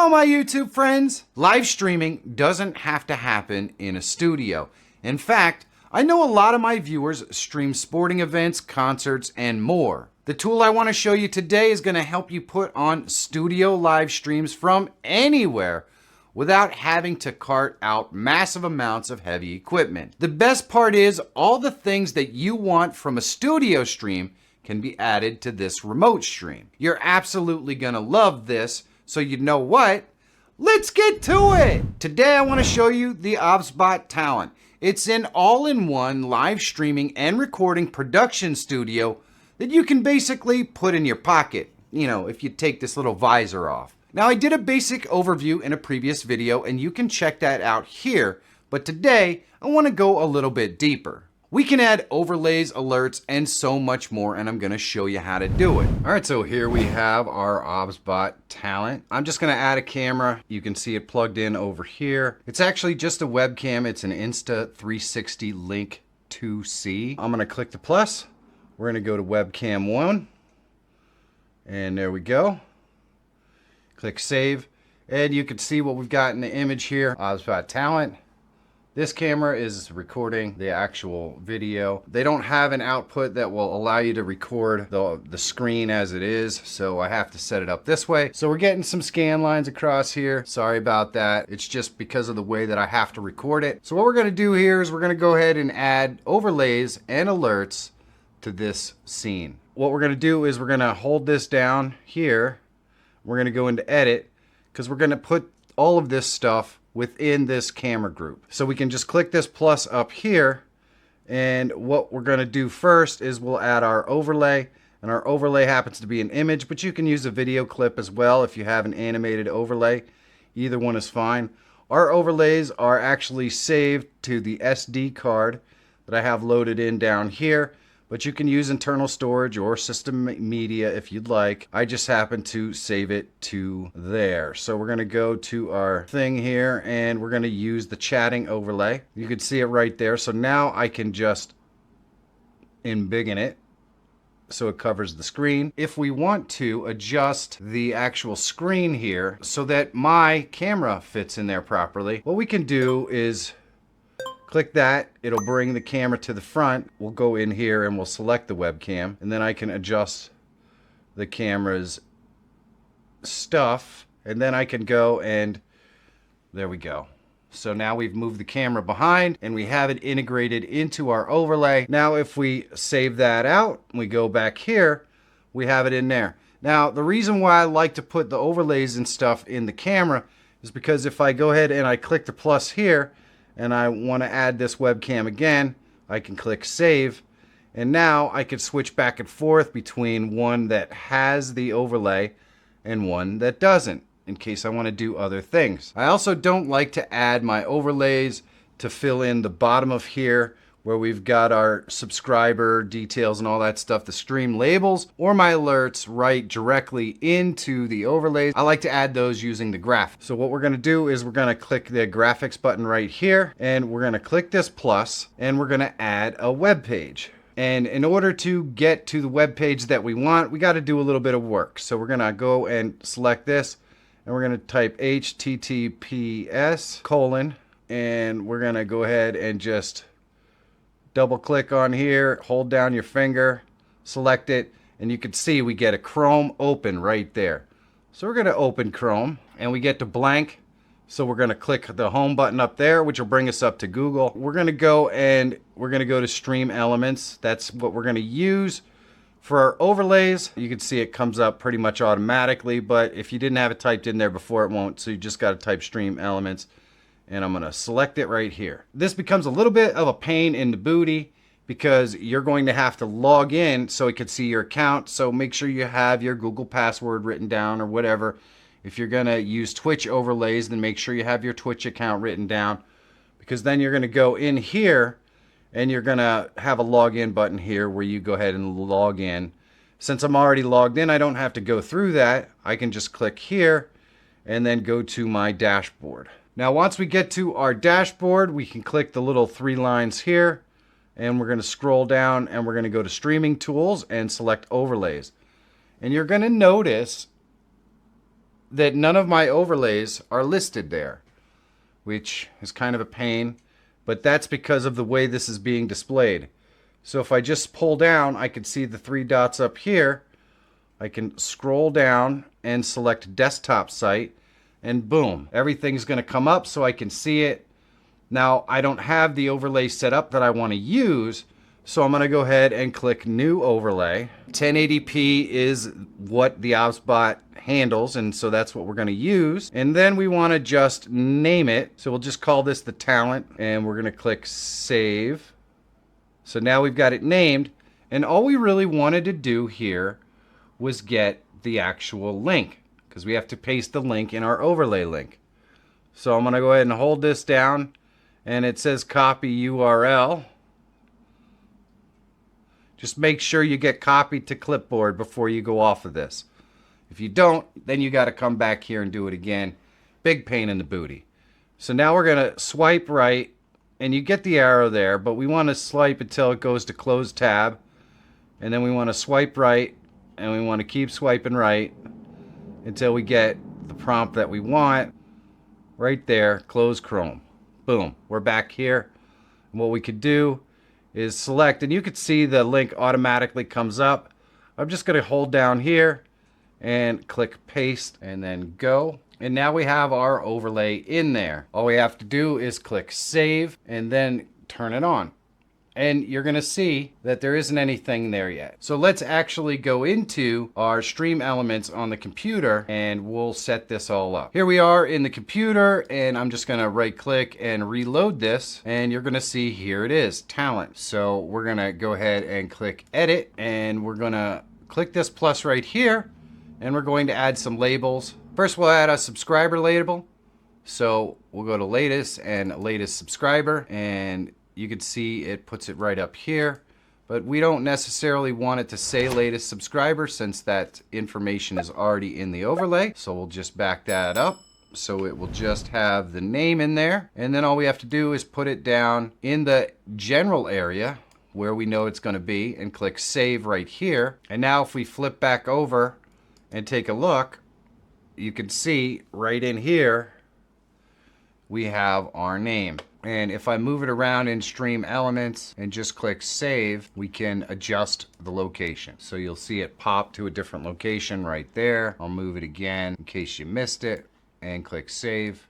Hello, my YouTube friends. Live streaming doesn't have to happen in a studio. In fact, I know a lot of my viewers stream sporting events, concerts, and more. The tool I want to show you today is going to help you put on studio live streams from anywhere without having to cart out massive amounts of heavy equipment. The best part is all the things that you want from a studio stream can be added to this remote stream. You're absolutely going to love this. So you know what? Let's get to it! Today I want to show you the OBSBOT Talent. It's an all-in-one live streaming and recording production studio that you can basically put in your pocket, you know, if you take this little visor off. Now I did a basic overview in a previous video and you can check that out here, but today I want to go a little bit deeper. We can add overlays, alerts, and so much more, and I'm going to show you how to do it. All right, so here we have our OBSBOT Talent. I'm just going to add a camera. You can see it plugged in over here. It's actually just a webcam. It's an Insta360 Link 2C. I'm going to click the plus. We're going to go to webcam 1, and there we go. Click save, and you can see what we've got in the image here. OBSBOT Talent. This camera is recording the actual video. They don't have an output that will allow you to record the screen as it is, so I have to set it up this way. So we're getting some scan lines across here. Sorry about that. It's just because of the way that I have to record it. So what we're gonna do here is we're gonna go ahead and add overlays and alerts to this scene. What we're gonna do is we're gonna hold this down here. We're gonna go into edit because we're gonna put all of this stuff within this camera group. So we can just click this plus up here, and what we're going to do first is we'll add our overlay, and our overlay happens to be an image, but you can use a video clip as well if you have an animated overlay. Either one is fine. Our overlays are actually saved to the SD card that I have loaded in down here, but you can use internal storage or system media if you'd like. I just happen to save it to there. So we're gonna go to our thing here and we're gonna use the chatting overlay. You can see it right there. So now I can just embiggen it so it covers the screen. If we want to adjust the actual screen here so that my camera fits in there properly, what we can do is click that, it'll bring the camera to the front. We'll go in here and we'll select the webcam, and then I can adjust the camera's stuff, and then I can go and there we go. So now we've moved the camera behind and we have it integrated into our overlay. Now if we save that out, we go back here, we have it in there. Now the reason why I like to put the overlays and stuff in the camera is because if I go ahead and I click the plus here, and I want to add this webcam again, I can click save, and now I can switch back and forth between one that has the overlay and one that doesn't, in case I want to do other things. I also don't like to add my overlays to fill in the bottom of here where we've got our subscriber details and all that stuff, the stream labels, or my alerts right directly into the overlays. I like to add those using the graph. So what we're gonna do is we're gonna click the graphics button right here, and we're gonna click this plus, and we're gonna add a web page. And in order to get to the web page that we want, we gotta do a little bit of work. So we're gonna go and select this, and we're gonna type https:// and we're gonna go ahead and just double click on here, hold down your finger, select it, and you can see we get a Chrome open right there. So we're going to open Chrome and we get to blank. So we're going to click the home button up there, which will bring us up to Google. We're going to go and we're going to go to Stream Elements. That's what we're going to use for our overlays. You can see it comes up pretty much automatically, but if you didn't have it typed in there before, it won't. So you just got to type Stream Elements. And I'm going to select it right here. This becomes a little bit of a pain in the booty because you're going to have to log in so it can see your account. So make sure you have your Google password written down or whatever. If you're going to use Twitch overlays, then make sure you have your Twitch account written down, because then you're going to go in here and you're going to have a login button here where you go ahead and log in. Since I'm already logged in, I don't have to go through that. I can just click here and then go to my dashboard. Now once we get to our dashboard, we can click the little 3 lines here, and we're going to scroll down and we're going to go to Streaming Tools and select Overlays. And you're going to notice that none of my overlays are listed there, which is kind of a pain, but that's because of the way this is being displayed. So if I just pull down, I can see the 3 dots up here. I can scroll down and select desktop site, and boom, everything's going to come up so I can see it. Now, I don't have the overlay set up that I want to use, so I'm going to go ahead and click New Overlay. 1080p is what the OBSBOT handles, and so that's what we're going to use. And then we want to just name it. So we'll just call this the talent, and we're going to click Save. So now we've got it named, and all we really wanted to do here was get the actual link, because we have to paste the link in our overlay link. So I'm going to go ahead and hold this down, and it says copy URL. Just make sure you get copied to clipboard before you go off of this. If you don't, then you got to come back here and do it again. Big pain in the booty. So now we're going to swipe right, and you get the arrow there, but we want to swipe until it goes to close tab. And then we want to swipe right, and we want to keep swiping right until we get the prompt that we want. Right there, close Chrome. Boom, we're back here. And what we could do is select, and you can see the link automatically comes up. I'm just going to hold down here and click paste and then go. And now we have our overlay in there. All we have to do is click save and then turn it on. And you're going to see that there isn't anything there yet. So let's actually go into our stream elements on the computer and we'll set this all up. Here we are in the computer, and I'm just going to right click and reload this, and you're going to see here it is, talent. So we're going to go ahead and click edit, and we're going to click this plus right here, and we're going to add some labels. First we'll add a subscriber label. So we'll go to latest and latest subscriber, and you can see it puts it right up here, but we don't necessarily want it to say latest subscriber since that information is already in the overlay. So we'll just back that up. So it will just have the name in there. And then all we have to do is put it down in the general area where we know it's going to be and click save right here. And now if we flip back over and take a look, you can see right in here, we have our name. And if I move it around in Stream Elements and just click Save, we can adjust the location. So you'll see it pop to a different location right there. I'll move it again in case you missed it and click Save.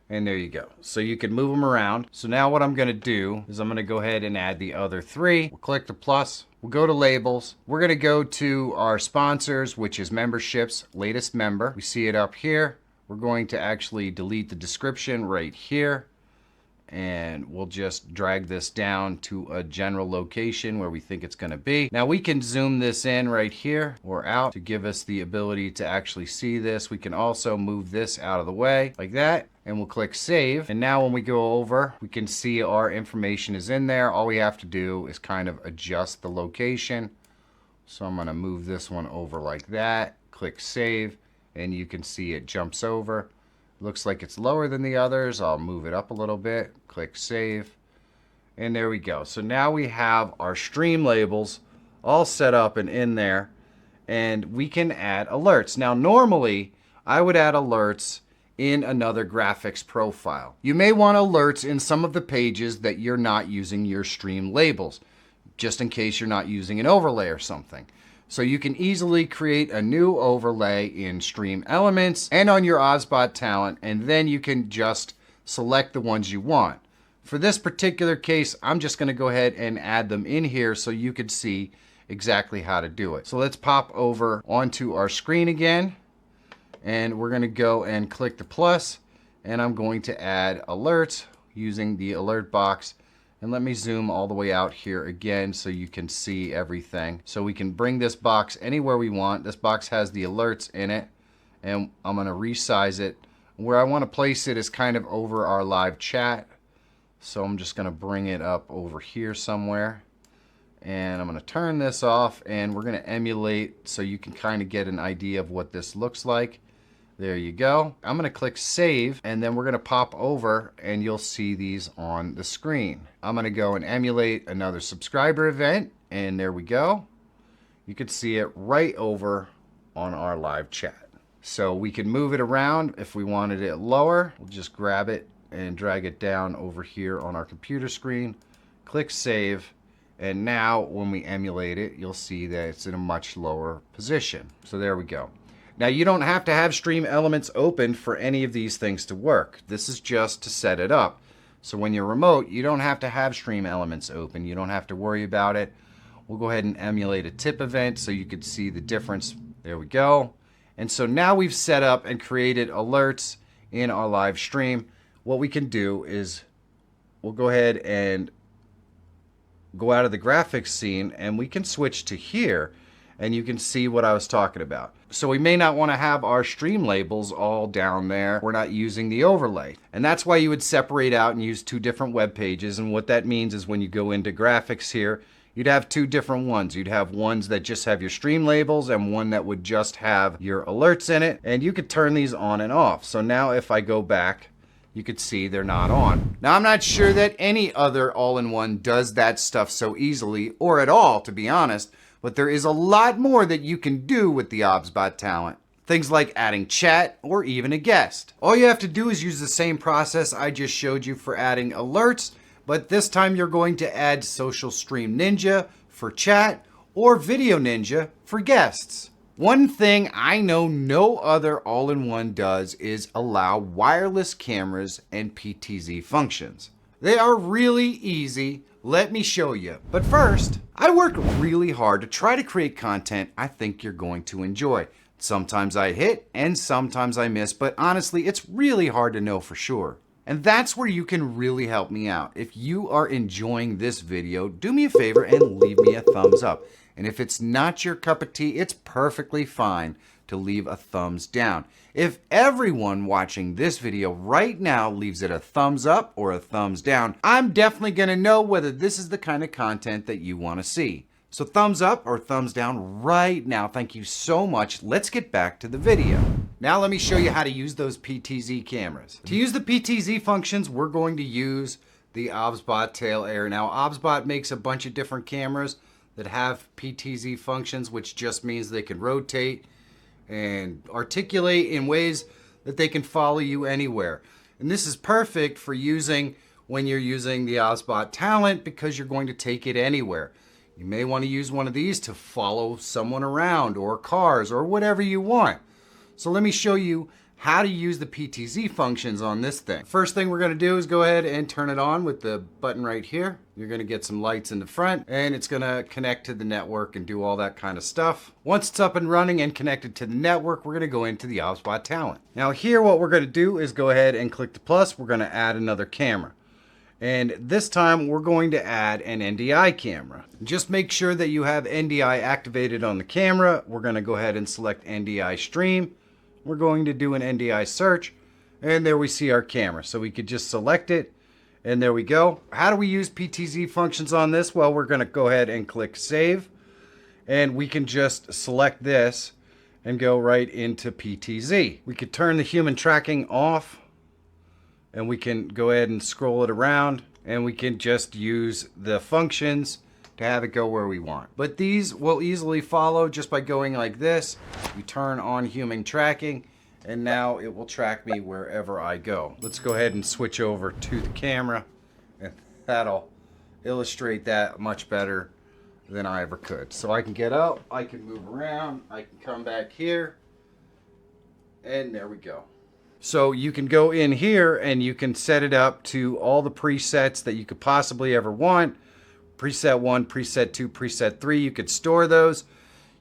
And there you go. So you can move them around. So now what I'm going to do is I'm going to go ahead and add the other 3. We'll click the plus. We'll go to labels. We're going to go to our sponsors, which is memberships, latest member. We see it up here. We're going to actually delete the description right here. And we'll just drag this down to a general location where we think it's going to be. Now we can zoom this in right here or out to give us the ability to actually see this. We can also move this out of the way like that, and we'll click save. And now when we go over, we can see our information is in there. All we have to do is kind of adjust the location. So I'm going to move this one over like that, click save, and you can see it jumps over. Looks like it's lower than the others. I'll move it up a little bit, click save, and there we go. So now we have our stream labels all set up and in there, and we can add alerts. Now normally I would add alerts in another graphics profile. You may want alerts in some of the pages that you're not using your stream labels, just in case you're not using an overlay or something. So you can easily create a new overlay in Stream Elements and on your OBSBOT talent, and then you can just select the ones you want. For this particular case, I'm just going to go ahead and add them in here so you can see exactly how to do it. So let's pop over onto our screen again, and we're going to go and click the plus, and I'm going to add alerts using the alert box. And let me zoom all the way out here again so you can see everything. So we can bring this box anywhere we want. This box has the alerts in it, and I'm going to resize it. Where I want to place it is kind of over our live chat. So I'm just going to bring it up over here somewhere. And I'm going to turn this off, and we're going to emulate so you can kind of get an idea of what this looks like. There you go. I'm going to click save, and then we're going to pop over and you'll see these on the screen. I'm going to go and emulate another subscriber event, and there we go. You can see it right over on our live chat. So we can move it around. If we wanted it lower, we'll just grab it and drag it down over here on our computer screen. Click save. And now when we emulate it, you'll see that it's in a much lower position. So there we go. Now you don't have to have Stream Elements open for any of these things to work. This is just to set it up. So when you're remote, you don't have to have Stream Elements open. You don't have to worry about it. We'll go ahead and emulate a tip event so you can see the difference. There we go. And so now we've set up and created alerts in our live stream. What we can do is we'll go ahead and go out of the graphics scene and we can switch to here and you can see what I was talking about. So we may not want to have our stream labels all down there. We're not using the overlay. And that's why you would separate out and use two different web pages. And what that means is when you go into graphics here, you'd have two different ones. You'd have ones that just have your stream labels and one that would just have your alerts in it. And you could turn these on and off. So now if I go back, you could see they're not on. Now, I'm not sure that any other all-in-one does that stuff so easily or at all, to be honest, but there is a lot more that you can do with the OBSBOT talent. Things like adding chat or even a guest. All you have to do is use the same process I just showed you for adding alerts, but this time you're going to add Social Stream Ninja for chat or Video Ninja for guests. One thing I know no other all-in-one does is allow wireless cameras and PTZ functions. They are really easy. Let me show you. But first, I work really hard to try to create content I think you're going to enjoy. Sometimes I hit and sometimes I miss, but honestly, it's really hard to know for sure. And that's where you can really help me out. If you are enjoying this video, do me a favor and leave me a thumbs up. And if it's not your cup of tea, it's perfectly fine to leave a thumbs down. If everyone watching this video right now leaves it a thumbs up or a thumbs down, I'm definitely going to know whether this is the kind of content that you want to see. So thumbs up or thumbs down right now. Thank you so much. Let's get back to the video. Now let me show you how to use those PTZ cameras. To use the PTZ functions, we're going to use the OBSBOT Tail Air. Now OBSBOT makes a bunch of different cameras that have PTZ functions, which just means they can rotate and articulate in ways that they can follow you anywhere. And this is perfect for using when you're using the OBSBOT talent because you're going to take it anywhere. You may want to use one of these to follow someone around or cars or whatever you want. So let me show you how to use the PTZ functions on this thing. First thing we're going to do is go ahead and turn it on with the button right here. You're going to get some lights in the front and it's going to connect to the network and do all that kind of stuff. Once it's up and running and connected to the network, we're going to go into the OBSBOT talent. Now here what we're going to do is go ahead and click the plus. We're going to add another camera. And this time we're going to add an NDI camera. Just make sure that you have NDI activated on the camera. We're going to go ahead and select NDI stream. We're going to do an NDI search, and there we see our camera. So we could just select it, and there we go. How do we use PTZ functions on this? Well, we're going to go ahead and click save, and we can just select this and go right into PTZ. We could turn the human tracking off, and we can go ahead and scroll it around, and we can just use the functions to have it go where we want. But these will easily follow just by going like this. You turn on human tracking and now it will track me wherever I go. Let's go ahead and switch over to the camera and that'll illustrate that much better than I ever could. So I can get up, I can move around, I can come back here, and there we go. So you can go in here and you can set it up to all the presets that you could possibly ever want. Preset 1, preset 2, preset 3, you could store those.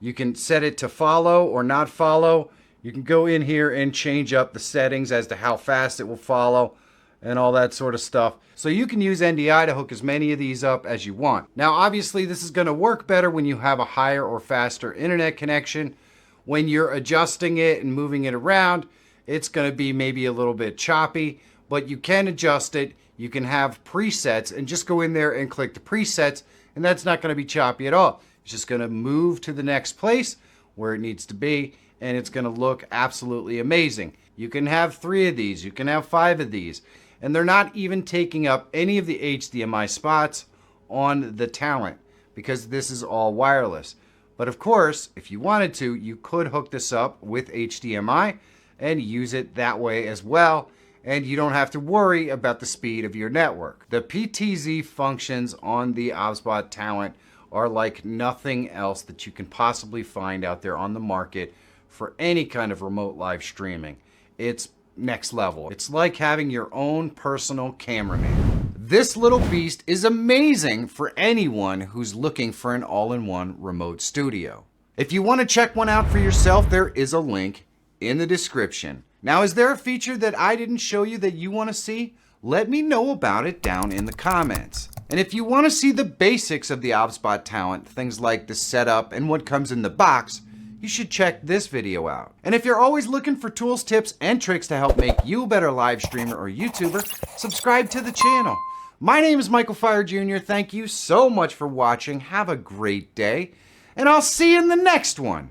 You can set it to follow or not follow. You can go in here and change up the settings as to how fast it will follow and all that sort of stuff. So you can use NDI to hook as many of these up as you want. Now obviously this is going to work better when you have a higher or faster internet connection. When you're adjusting it and moving it around, it's going to be maybe a little bit choppy, but you can adjust it. You can have presets and just go in there and click the presets, and that's not going to be choppy at all. It's just going to move to the next place where it needs to be, and it's going to look absolutely amazing. You can have 3 of these, you can have 5 of these, and they're not even taking up any of the HDMI spots on the talent because this is all wireless. But of course, if you wanted to, you could hook this up with HDMI and use it that way as well, and you don't have to worry about the speed of your network. The PTZ functions on the OBSBOT Talent are like nothing else that you can possibly find out there on the market for any kind of remote live streaming. It's next level. It's like having your own personal cameraman. This little beast is amazing for anyone who's looking for an all-in-one remote studio. If you want to check one out for yourself, there is a link in the description. Now, is there a feature that I didn't show you that you want to see? Let me know about it down in the comments. And if you want to see the basics of the OBSBOT Talent, things like the setup and what comes in the box, you should check this video out. And if you're always looking for tools, tips, and tricks to help make you a better live streamer or YouTuber, subscribe to the channel. My name is Michael Feyrer Jr. Thank you so much for watching. Have a great day, and I'll see you in the next one.